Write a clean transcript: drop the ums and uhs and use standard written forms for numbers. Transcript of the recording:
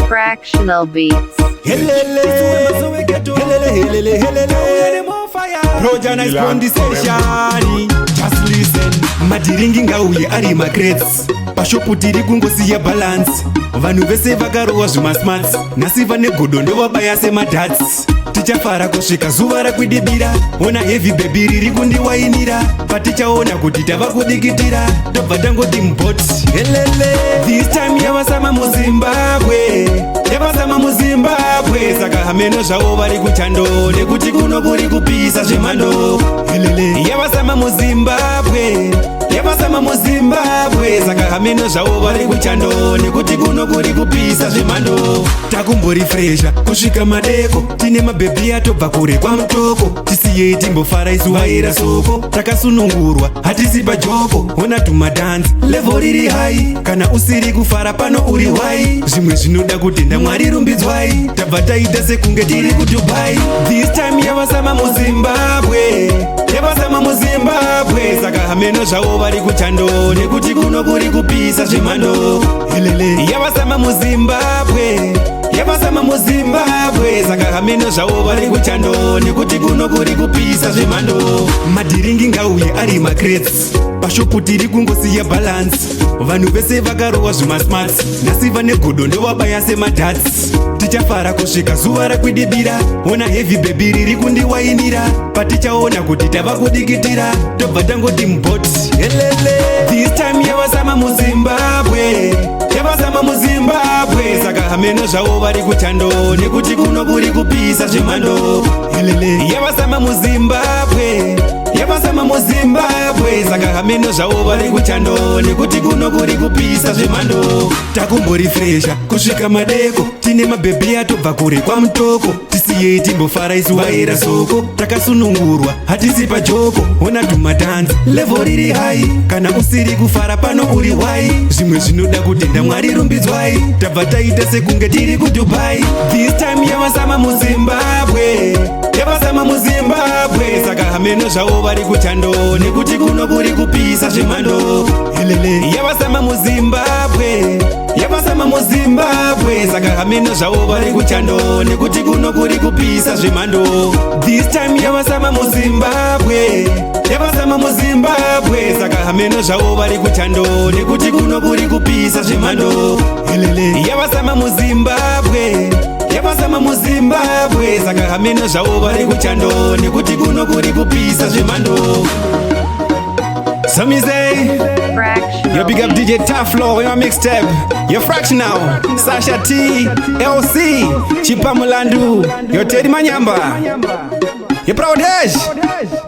Fractional beats. Projah nice condensation. Just listen. Madiringi ngauye ari magrades. Pashopu tiri kungosiya balance. Vanhu vese vakarowa zvimasmarts. Nhasi vane godo ndovabaya semadhats. Tichafara kusvika zuva rakwidibira. Ona heavy baby riri kundiwainira. Patichaona kuti tava kudikitira. Tobva tangoti mbot. This time yavasama muZimbabwe. Yavasama muZimbabwe. Saka hameno zvavo vari kuchando. Nekuti kuno kuri kupisa zvemhando. Yavasama muZimbabwe. Yavasama muZimbabwe. Saka hameno zvavo vari kuchando. Nekuti kuno kuri kupisa zvemhando. Takumborefresha kusvika madeko. Tine mabhebhi atobva kure kwamutoko. Tisiyei timbofara isu vaira soko. Takasunungurwa hatisi pajoko. Ona tumadhanzi level riri high. Kana usiri kufara pano uri hwai. Zvimwe zvinoda kutenda Mwari rumbidzwai. Tabva taita sekunge tiri kuDubai. This time yavasama muZimbabwe. Yavasama muZimbabwe. Saka hameno zvavo vari kuchando. Nekuti kuno kuri kupisa zvemhando. Yavasama muZimbabwe. Yavasama muZimbabwe. Saka hameno zvavo vari kuchando. Nekuti kuno kuri kupisa zvemhando. Madhiringi ngauye ari magrades. Pashopu tiri kungosiya balance. Vanhu vese vakarowa zvimasmarts. Nhasi vane godo ndovabaya semadhats. Tichafara kusvika zuva rakwidibira. Ona heavy baby riri kundiwainira. Patichaona kuti tava kudikitira. Tobva tangoti mbot. This time yavasama muZimbabwe. Yavasama muZimbabwe. Saka hameno zvavo vari kuchando. Nekuti kuno kuri kupisa zvemhando. Yavasama muZimbabwe. Yavasama muZimbabwe. Saka hameno zvavo vari kuchando. Nekuti kuno kuri kupisa zvemhando. Takumborefresha kusvika madeko. Tine mabhebhi atobva kure kwamutoko. Tisiyei timbofara isu vaira soko. Takasunungurwa hatisi pajoko. Ona tumadhanzi level riri high. Kana usiri kufara pano uri hwai. Zvimwe zvinoda kutenda Mwari rumbidzwai. Tabva taita sekunge tiri kuDubai. This time yavasama muZimbabwe. Yavasama muZimbabwe. Saka hameno zvavo vari kuchando. Nekuti kuno kuri kupisa zvemhando. Yavasama muZimbabwe. Yavasama muZimbabwe. Saka hameno zvavo vari kuchando. Nekuti kuno kuri kupisa zvemhando. This time yavasama muZimbabwe. Yavasama muZimbabwe. Saka hameno zvavo vari kuchando. Nekuti kuno kuri kupisa zvemhando. Yavasama muZimbabwe. Yavasama muZimbabwe. Saka hameno zvavo vari kuchando. Nekuti kuno kuri kupisa zvemhando. So me say, yo big up DJ Taflo, your mixtape, your Fractional, Sasha T, LC, Chipa Mulandu, your Teddy Manyamba, your Projah.